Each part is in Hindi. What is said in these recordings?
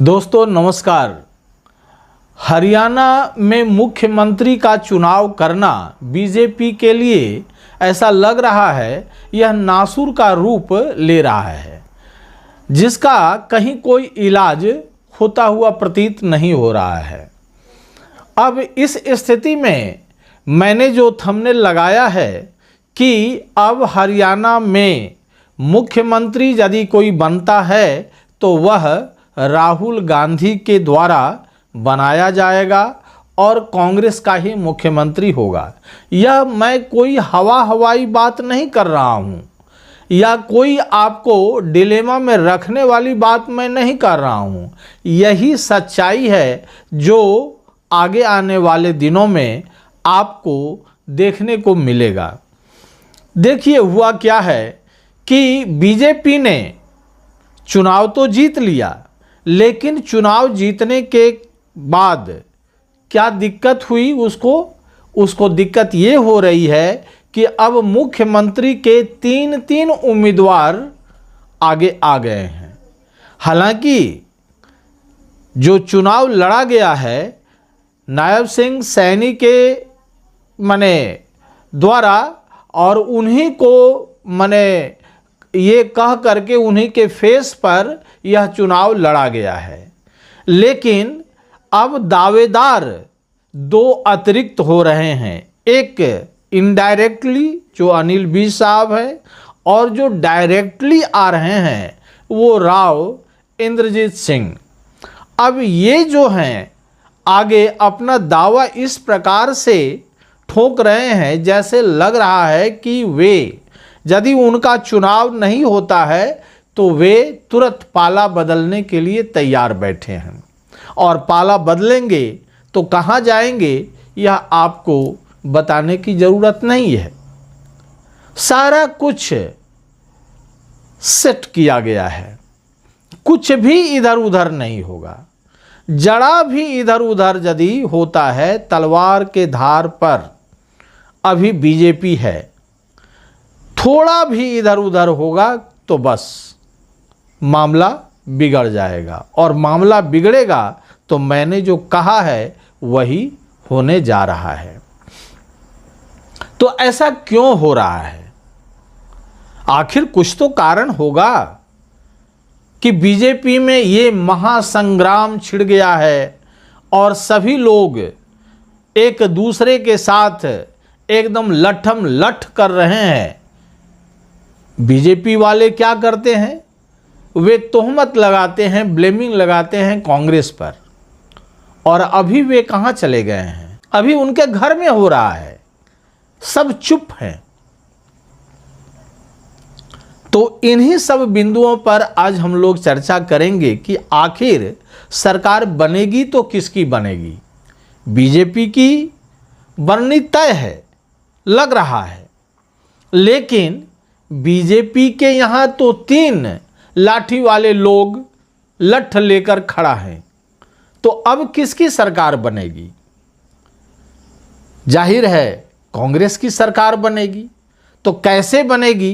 दोस्तों नमस्कार। हरियाणा में मुख्यमंत्री का चुनाव करना बीजेपी के लिए ऐसा लग रहा है यह नासुर का रूप ले रहा है, जिसका कहीं कोई इलाज होता हुआ प्रतीत नहीं हो रहा है। अब इस स्थिति में मैंने जो थंबनेल लगाया है कि अब हरियाणा में मुख्यमंत्री यदि कोई बनता है तो वह राहुल गांधी के द्वारा बनाया जाएगा और कांग्रेस का ही मुख्यमंत्री होगा। यह मैं कोई हवाई बात नहीं कर रहा हूँ या कोई आपको डिलेमा में रखने वाली बात मैं नहीं कर रहा हूँ। यही सच्चाई है जो आगे आने वाले दिनों में आपको देखने को मिलेगा। देखिए हुआ क्या है कि बीजेपी ने चुनाव तो जीत लिया, लेकिन चुनाव जीतने के बाद क्या दिक्कत हुई उसको दिक्कत ये हो रही है कि अब मुख्यमंत्री के तीन उम्मीदवार आगे आ गए हैं। हालांकि जो चुनाव लड़ा गया है नायब सिंह सैनी के द्वारा और उन्हीं को ये कह करके उन्हीं के फेस पर यह चुनाव लड़ा गया है, लेकिन अब दावेदार दो अतिरिक्त हो रहे हैं। एक इनडायरेक्टली जो अनिल विज साहब है और जो डायरेक्टली आ रहे हैं वो राव इंद्रजीत सिंह। अब ये जो हैं आगे अपना दावा इस प्रकार से ठोक रहे हैं जैसे लग रहा है कि वे यदि उनका चुनाव नहीं होता है तो वे तुरंत पाला बदलने के लिए तैयार बैठे हैं। और पाला बदलेंगे तो कहाँ जाएंगे यह आपको बताने की ज़रूरत नहीं है। सारा कुछ सेट किया गया है, कुछ भी इधर उधर नहीं होगा। जड़ा भी इधर उधर यदि होता है तलवार के धार पर अभी बीजेपी है, थोड़ा भी इधर उधर होगा तो बस मामला बिगड़ जाएगा और मामला बिगड़ेगा तो मैंने जो कहा है वही होने जा रहा है। तो ऐसा क्यों हो रहा है? आखिर कुछ तो कारण होगा कि बीजेपी में ये महासंग्राम छिड़ गया है और सभी लोग एक दूसरे के साथ एकदम लठम लठ कर रहे हैं। बीजेपी वाले क्या करते हैं, वे तोहमत लगाते हैं, ब्लेमिंग लगाते हैं कांग्रेस पर। और अभी वे कहाँ चले गए हैं? अभी उनके घर में हो रहा है, सब चुप हैं। तो इन्हीं सब बिंदुओं पर आज हम लोग चर्चा करेंगे कि आखिर सरकार बनेगी तो किसकी बनेगी। बीजेपी की बननी तय है लग रहा है, लेकिन बीजेपी के यहाँ तो 3 लाठी वाले लोग लठ लेकर खड़ा है। तो अब किसकी सरकार बनेगी? जाहिर है कांग्रेस की सरकार बनेगी। तो कैसे बनेगी,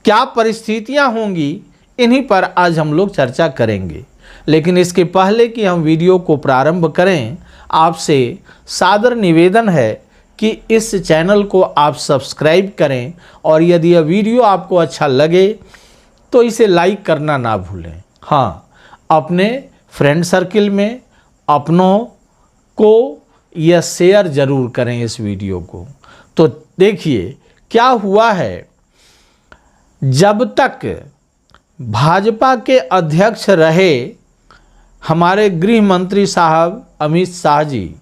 क्या परिस्थितियां होंगी, इन्हीं पर आज हम लोग चर्चा करेंगे। लेकिन इसके पहले कि हम वीडियो को प्रारंभ करें, आपसे सादर निवेदन है कि इस चैनल को आप सब्सक्राइब करें और यदि यह वीडियो आपको अच्छा लगे तो इसे लाइक करना ना भूलें। हाँ, अपने फ्रेंड सर्किल में अपनों को यह शेयर ज़रूर करें इस वीडियो को। तो देखिए क्या हुआ है, जब तक भाजपा के अध्यक्ष रहे हमारे गृह मंत्री साहब अमित शाह जी,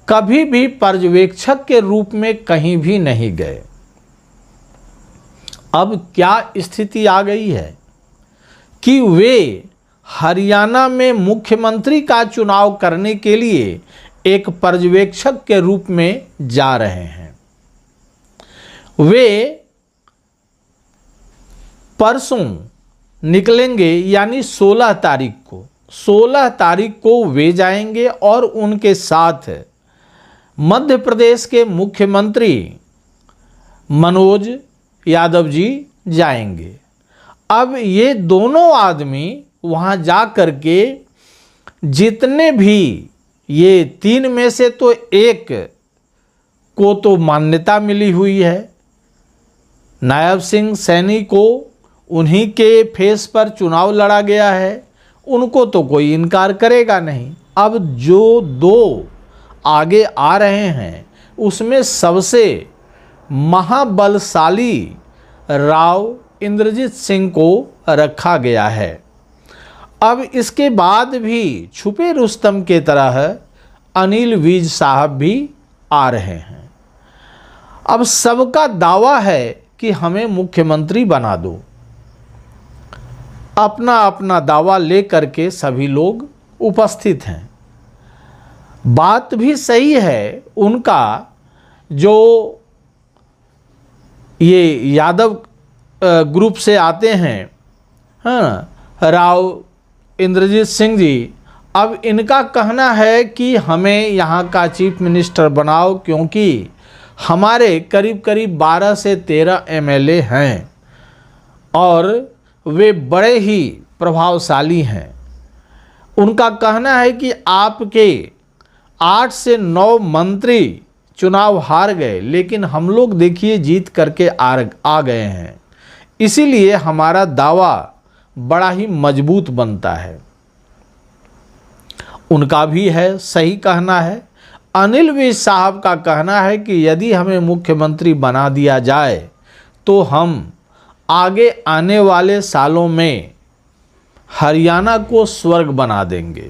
कभी भी पर्यवेक्षक के रूप में कहीं भी नहीं गए। अब क्या स्थिति आ गई है कि वे हरियाणा में मुख्यमंत्री का चुनाव करने के लिए एक पर्यवेक्षक के रूप में जा रहे हैं। वे परसों निकलेंगे, यानी 16 तारीख को वे जाएंगे और उनके साथ मध्य प्रदेश के मुख्यमंत्री मनोज यादव जी जाएंगे। अब ये दोनों आदमी वहाँ जा कर के जितने भी ये 3 में से तो एक को तो मान्यता मिली हुई है, नायब सिंह सैनी को उन्हीं के फेस पर चुनाव लड़ा गया है, उनको तो कोई इनकार करेगा नहीं। अब जो 2 आगे आ रहे हैं उसमें सबसे महाबलशाली राव इंद्रजीत सिंह को रखा गया है। अब इसके बाद भी छुपे रुस्तम के तरह अनिल विज साहब भी आ रहे हैं। अब सबका दावा है कि हमें मुख्यमंत्री बना दो, अपना अपना दावा लेकर के सभी लोग उपस्थित हैं। बात भी सही है, उनका जो ये यादव ग्रुप से आते हैं, हाँ, राव इंद्रजीत सिंह जी, अब इनका कहना है कि हमें यहाँ का चीफ मिनिस्टर बनाओ, क्योंकि हमारे करीब करीब 12 से 13 एमएलए हैं और वे बड़े ही प्रभावशाली हैं। उनका कहना है कि आपके 8 से 9 मंत्री चुनाव हार गए, लेकिन हम लोग देखिए जीत करके आ गए हैं, इसीलिए हमारा दावा बड़ा ही मजबूत बनता है। उनका भी है, सही कहना है। अनिल विज साहब का कहना है कि यदि हमें मुख्यमंत्री बना दिया जाए तो हम आगे आने वाले सालों में हरियाणा को स्वर्ग बना देंगे।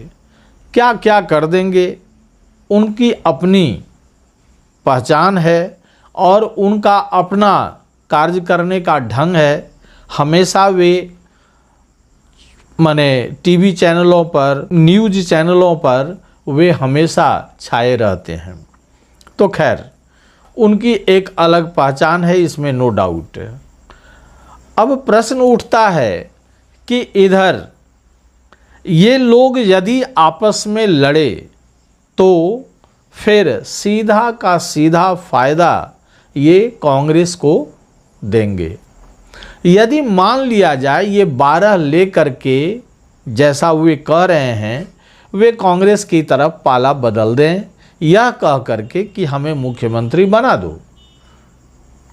क्या क्या कर देंगे, उनकी अपनी पहचान है और उनका अपना कार्य करने का ढंग है। हमेशा वे माने टीवी चैनलों पर, न्यूज़ चैनलों पर वे हमेशा छाए रहते हैं। तो खैर, उनकी एक अलग पहचान है, इसमें नो डाउट। अब प्रश्न उठता है कि इधर ये लोग यदि आपस में लड़े तो फिर सीधा का सीधा फायदा ये कांग्रेस को देंगे। यदि मान लिया जाए ये 12 लेकर के, जैसा वे कह रहे हैं, वे कांग्रेस की तरफ पाला बदल दें, यह कह करके कि हमें मुख्यमंत्री बना दो,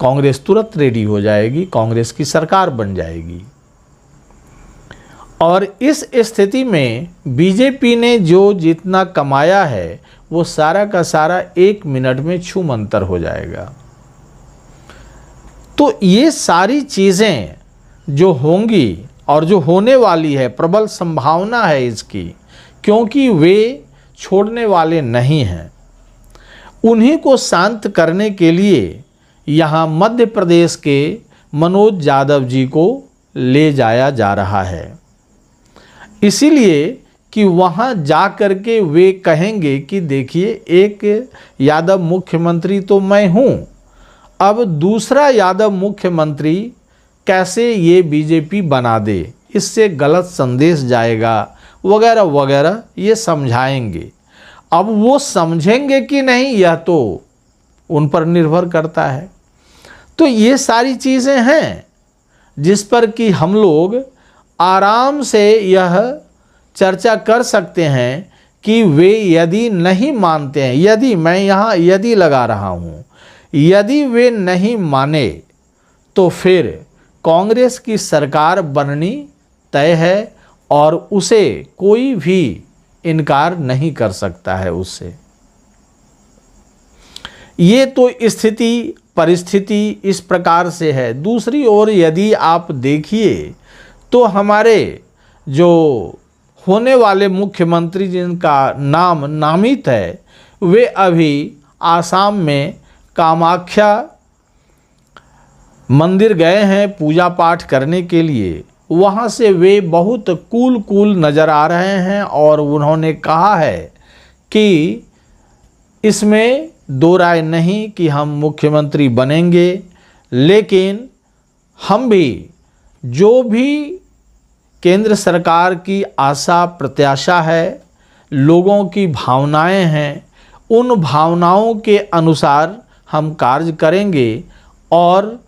कांग्रेस तुरंत रेडी हो जाएगी, कांग्रेस की सरकार बन जाएगी। और इस स्थिति में बीजेपी ने जो जितना कमाया है वो सारा का सारा 1 मिनट में छूमंतर हो जाएगा। तो ये सारी चीज़ें जो होंगी और जो होने वाली है, प्रबल संभावना है इसकी, क्योंकि वे छोड़ने वाले नहीं हैं। उन्हीं को शांत करने के लिए यहाँ मध्य प्रदेश के मनोज यादव जी को ले जाया जा रहा है, इसीलिए कि वहाँ जा कर के वे कहेंगे कि देखिए एक यादव मुख्यमंत्री तो मैं हूँ, अब दूसरा यादव मुख्यमंत्री कैसे ये बीजेपी बना दे, इससे गलत संदेश जाएगा वगैरह वगैरह, ये समझाएंगे। अब वो समझेंगे कि नहीं यह तो उन पर निर्भर करता है। तो ये सारी चीज़ें हैं जिस पर कि हम लोग आराम से यह चर्चा कर सकते हैं कि वे यदि नहीं मानते हैं, यदि मैं यहाँ यदि लगा रहा हूँ, यदि वे नहीं माने तो फिर कांग्रेस की सरकार बननी तय है और उसे कोई भी इनकार नहीं कर सकता है उससे। ये तो स्थिति परिस्थिति इस प्रकार से है। दूसरी ओर यदि आप देखिए तो हमारे जो होने वाले मुख्यमंत्री जिनका नाम नामित है, वे अभी आसाम में कामाख्या मंदिर गए हैं पूजा पाठ करने के लिए। वहाँ से वे बहुत कूल नज़र आ रहे हैं और उन्होंने कहा है कि इसमें दो राय नहीं कि हम मुख्यमंत्री बनेंगे, लेकिन हम भी जो भी केंद्र सरकार की आशा प्रत्याशा है, लोगों की भावनाएं हैं, उन भावनाओं के अनुसार हम कार्य करेंगे और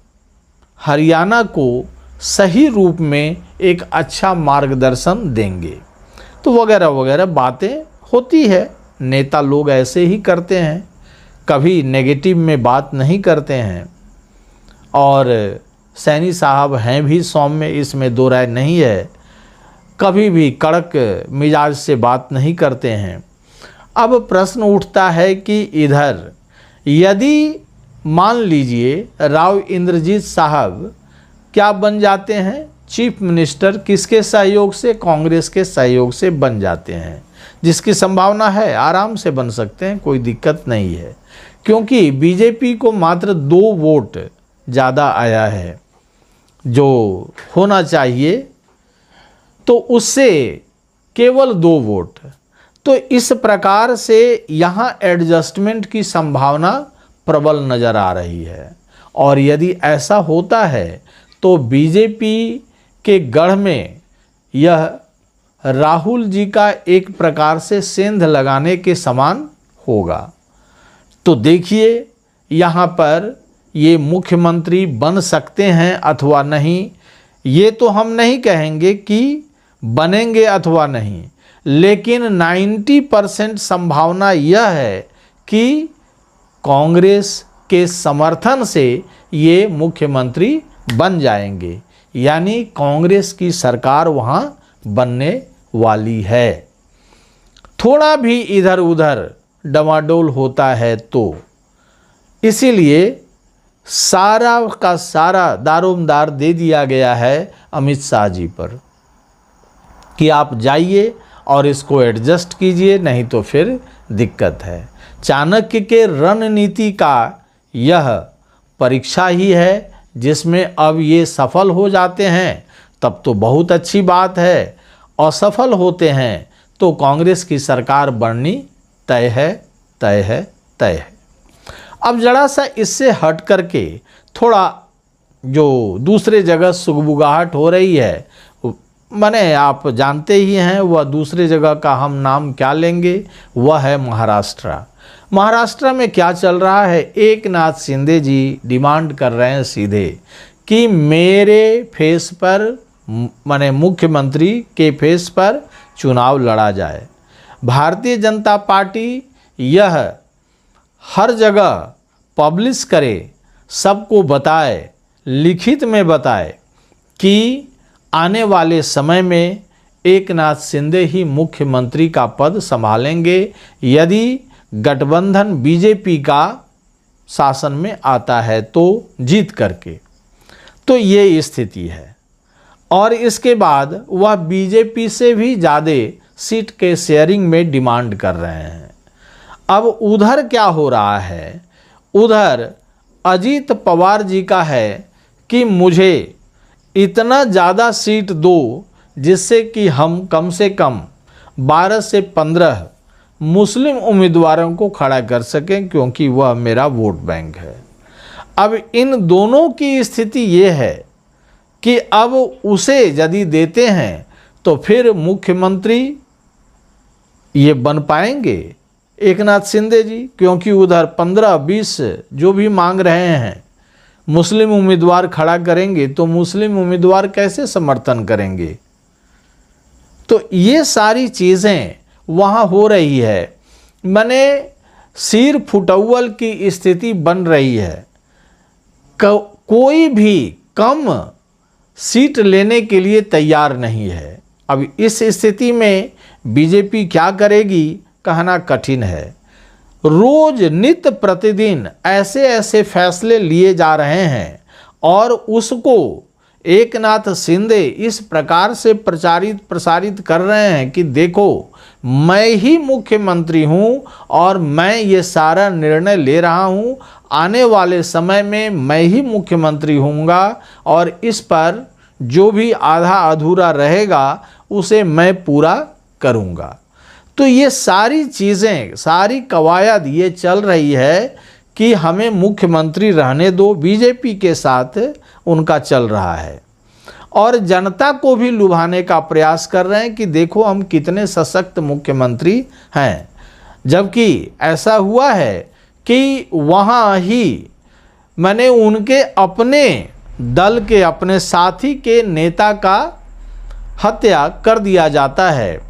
हरियाणा को सही रूप में एक अच्छा मार्गदर्शन देंगे। तो वगैरह वगैरह बातें होती है, नेता लोग ऐसे ही करते हैं, कभी नेगेटिव में बात नहीं करते हैं। और सैनी साहब हैं भी सौम्य, इसमें दो राय नहीं है, कभी भी कड़क मिजाज से बात नहीं करते हैं। अब प्रश्न उठता है कि इधर यदि मान लीजिए राव इंद्रजीत साहब क्या बन जाते हैं, चीफ मिनिस्टर, किसके सहयोग से, कांग्रेस के सहयोग से बन जाते हैं, जिसकी संभावना है, आराम से बन सकते हैं, कोई दिक्कत नहीं है, क्योंकि बीजेपी को मात्र 2 वोट ज़्यादा आया है जो होना चाहिए, तो उससे केवल 2 वोट। तो इस प्रकार से यहाँ एडजस्टमेंट की संभावना प्रबल नज़र आ रही है। और यदि ऐसा होता है तो बीजेपी के गढ़ में यह राहुल जी का एक प्रकार से सेंध लगाने के समान होगा। तो देखिए यहाँ पर ये मुख्यमंत्री बन सकते हैं अथवा नहीं, ये तो हम नहीं कहेंगे कि बनेंगे अथवा नहीं, लेकिन 90% संभावना यह है कि कांग्रेस के समर्थन से ये मुख्यमंत्री बन जाएंगे, यानी कांग्रेस की सरकार वहाँ बनने वाली है। थोड़ा भी इधर उधर डमाडोल होता है तो इसीलिए सारा का सारा दारोमदार दे दिया गया है अमित शाह जी पर कि आप जाइए और इसको एडजस्ट कीजिए, नहीं तो फिर दिक्कत है। चाणक्य के रणनीति का यह परीक्षा ही है, जिसमें अब ये सफल हो जाते हैं तब तो बहुत अच्छी बात है, असफल होते हैं तो कांग्रेस की सरकार बननी तय है, तय है, तय है। अब जरा सा इससे हट करके थोड़ा जो दूसरे जगह सुगबुगाहट हो रही है, माने आप जानते ही हैं, वह दूसरे जगह का हम नाम क्या लेंगे, वह है महाराष्ट्र। महाराष्ट्र में क्या चल रहा है, एकनाथ शिंदे जी डिमांड कर रहे हैं सीधे कि मेरे फेस पर, माने मुख्यमंत्री के फेस पर चुनाव लड़ा जाए। भारतीय जनता पार्टी यह हर जगह पब्लिश करे, सबको बताए, लिखित में बताए कि आने वाले समय में एकनाथ शिंदे ही मुख्यमंत्री का पद संभालेंगे यदि गठबंधन बीजेपी का शासन में आता है तो जीत करके। तो ये स्थिति है। और इसके बाद वह बीजेपी से भी ज़्यादा सीट के शेयरिंग में डिमांड कर रहे हैं। अब उधर क्या हो रहा है, उधर अजीत पवार जी का है कि मुझे इतना ज़्यादा सीट दो जिससे कि हम कम से कम 12 से 15 मुस्लिम उम्मीदवारों को खड़ा कर सकें, क्योंकि वह मेरा वोट बैंक है। अब इन दोनों की स्थिति ये है कि अब उसे यदि देते हैं तो फिर मुख्यमंत्री ये बन पाएंगे एकनाथ शिंदे जी, क्योंकि उधर 15-20 जो भी मांग रहे हैं मुस्लिम उम्मीदवार खड़ा करेंगे तो मुस्लिम उम्मीदवार कैसे समर्थन करेंगे। तो ये सारी चीज़ें वहाँ हो रही है, माने सिर फुटौल की स्थिति बन रही है। कोई भी कम सीट लेने के लिए तैयार नहीं है। अब इस स्थिति में बीजेपी क्या करेगी कहना कठिन है। रोज नित्य प्रतिदिन ऐसे ऐसे फैसले लिए जा रहे हैं और उसको एकनाथ शिंदे इस प्रकार से प्रसारित कर रहे हैं कि देखो मैं ही मुख्यमंत्री हूं और मैं ये सारा निर्णय ले रहा हूं, आने वाले समय में मैं ही मुख्यमंत्री होऊंगा और इस पर जो भी आधा अधूरा रहेगा उसे मैं पूरा करूंगा। तो ये सारी चीज़ें, सारी कवायद ये चल रही है कि हमें मुख्यमंत्री रहने दो, बीजेपी के साथ उनका चल रहा है। और जनता को भी लुभाने का प्रयास कर रहे हैं कि देखो हम कितने सशक्त मुख्यमंत्री हैं। जबकि ऐसा हुआ है कि वहाँ ही मैंने उनके अपने दल के, अपने साथी के नेता का हत्या कर दिया जाता है।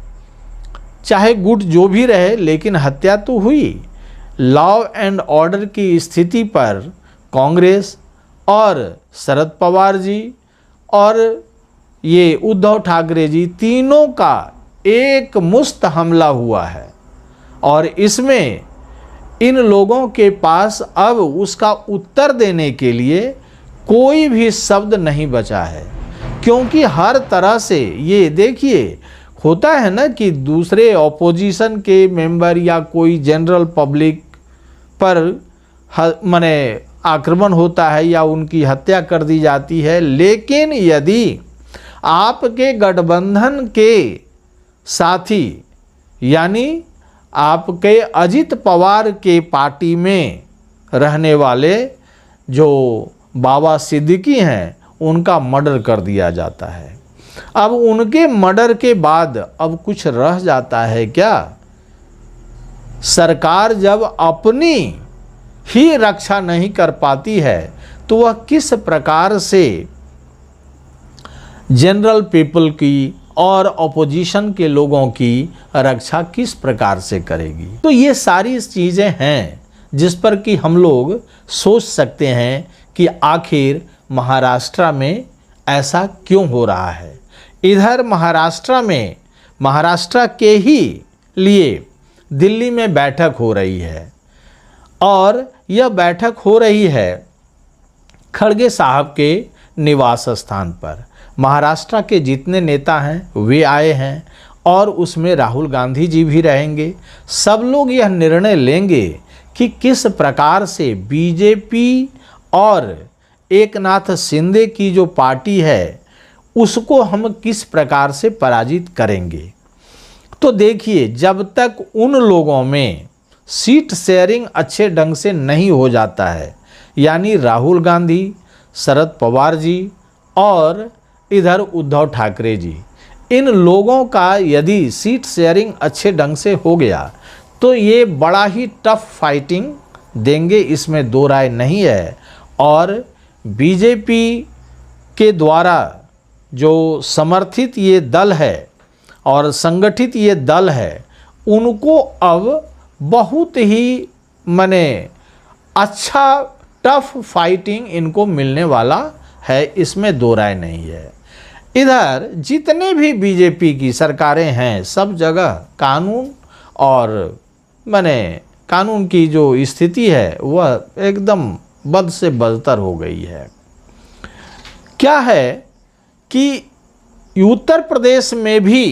चाहे गुट जो भी रहे, लेकिन हत्या तो हुई। लॉ एंड ऑर्डर की स्थिति पर कांग्रेस और शरद पवार जी और ये उद्धव ठाकरे जी, तीनों का एक मुश्त हमला हुआ है और इसमें इन लोगों के पास अब उसका उत्तर देने के लिए कोई भी शब्द नहीं बचा है, क्योंकि हर तरह से ये देखिए होता है ना कि दूसरे ऑपोजिशन के मेंबर या कोई जनरल पब्लिक पर माने आक्रमण होता है या उनकी हत्या कर दी जाती है, लेकिन यदि आपके गठबंधन के साथी यानी आपके अजित पवार के पार्टी में रहने वाले जो बाबा सिद्दीकी हैं, उनका मर्डर कर दिया जाता है। अब उनके मर्डर के बाद अब कुछ रह जाता है क्या? सरकार जब अपनी ही रक्षा नहीं कर पाती है तो वह किस प्रकार से जनरल पीपल की और ऑपोजिशन के लोगों की रक्षा किस प्रकार से करेगी? तो ये सारी चीज़ें हैं जिस पर कि हम लोग सोच सकते हैं कि आखिर महाराष्ट्र में ऐसा क्यों हो रहा है। इधर महाराष्ट्र में महाराष्ट्र के ही लिए दिल्ली में बैठक हो रही है और यह बैठक हो रही है खड़गे साहब के निवास स्थान पर। महाराष्ट्र के जितने नेता हैं वे आए हैं और उसमें राहुल गांधी जी भी रहेंगे। सब लोग यह निर्णय लेंगे कि किस प्रकार से बीजेपी और एकनाथ शिंदे की जो पार्टी है उसको हम किस प्रकार से पराजित करेंगे। तो देखिए, जब तक उन लोगों में सीट शेयरिंग अच्छे ढंग से नहीं हो जाता है, यानी राहुल गांधी, शरद पवार जी और इधर उद्धव ठाकरे जी, इन लोगों का यदि सीट शेयरिंग अच्छे ढंग से हो गया तो ये बड़ा ही टफ फाइटिंग देंगे, इसमें दो राय नहीं है। और बीजेपी के द्वारा जो समर्थित ये दल है और संगठित ये दल है, उनको अब बहुत ही माने अच्छा टफ फाइटिंग इनको मिलने वाला है, इसमें दो राय नहीं है। इधर जितने भी बीजेपी की सरकारें हैं सब जगह कानून और माने कानून की जो स्थिति है वह एकदम बद से बदतर हो गई है। क्या है कि उत्तर प्रदेश में भी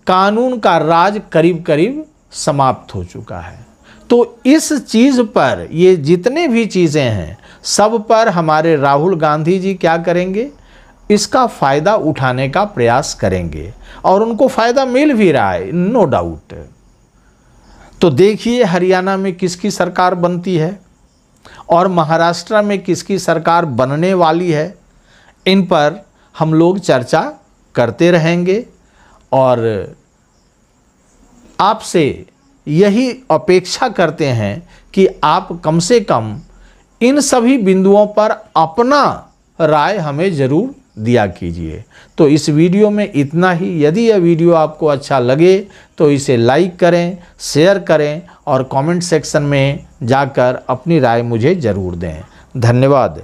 कानून का राज करीब करीब समाप्त हो चुका है। तो इस चीज़ पर ये जितने भी चीज़ें हैं सब पर हमारे राहुल गांधी जी क्या करेंगे, इसका फ़ायदा उठाने का प्रयास करेंगे और उनको फ़ायदा मिल भी रहा है, नो डाउट। तो देखिए हरियाणा में किसकी सरकार बनती है और महाराष्ट्र में किसकी सरकार बनने वाली है, इन पर हम लोग चर्चा करते रहेंगे और आपसे यही अपेक्षा करते हैं कि आप कम से कम इन सभी बिंदुओं पर अपना राय हमें ज़रूर दिया कीजिए। तो इस वीडियो में इतना ही। यदि यह वीडियो आपको अच्छा लगे तो इसे लाइक करें, शेयर करें और कमेंट सेक्शन में जाकर अपनी राय मुझे ज़रूर दें। धन्यवाद।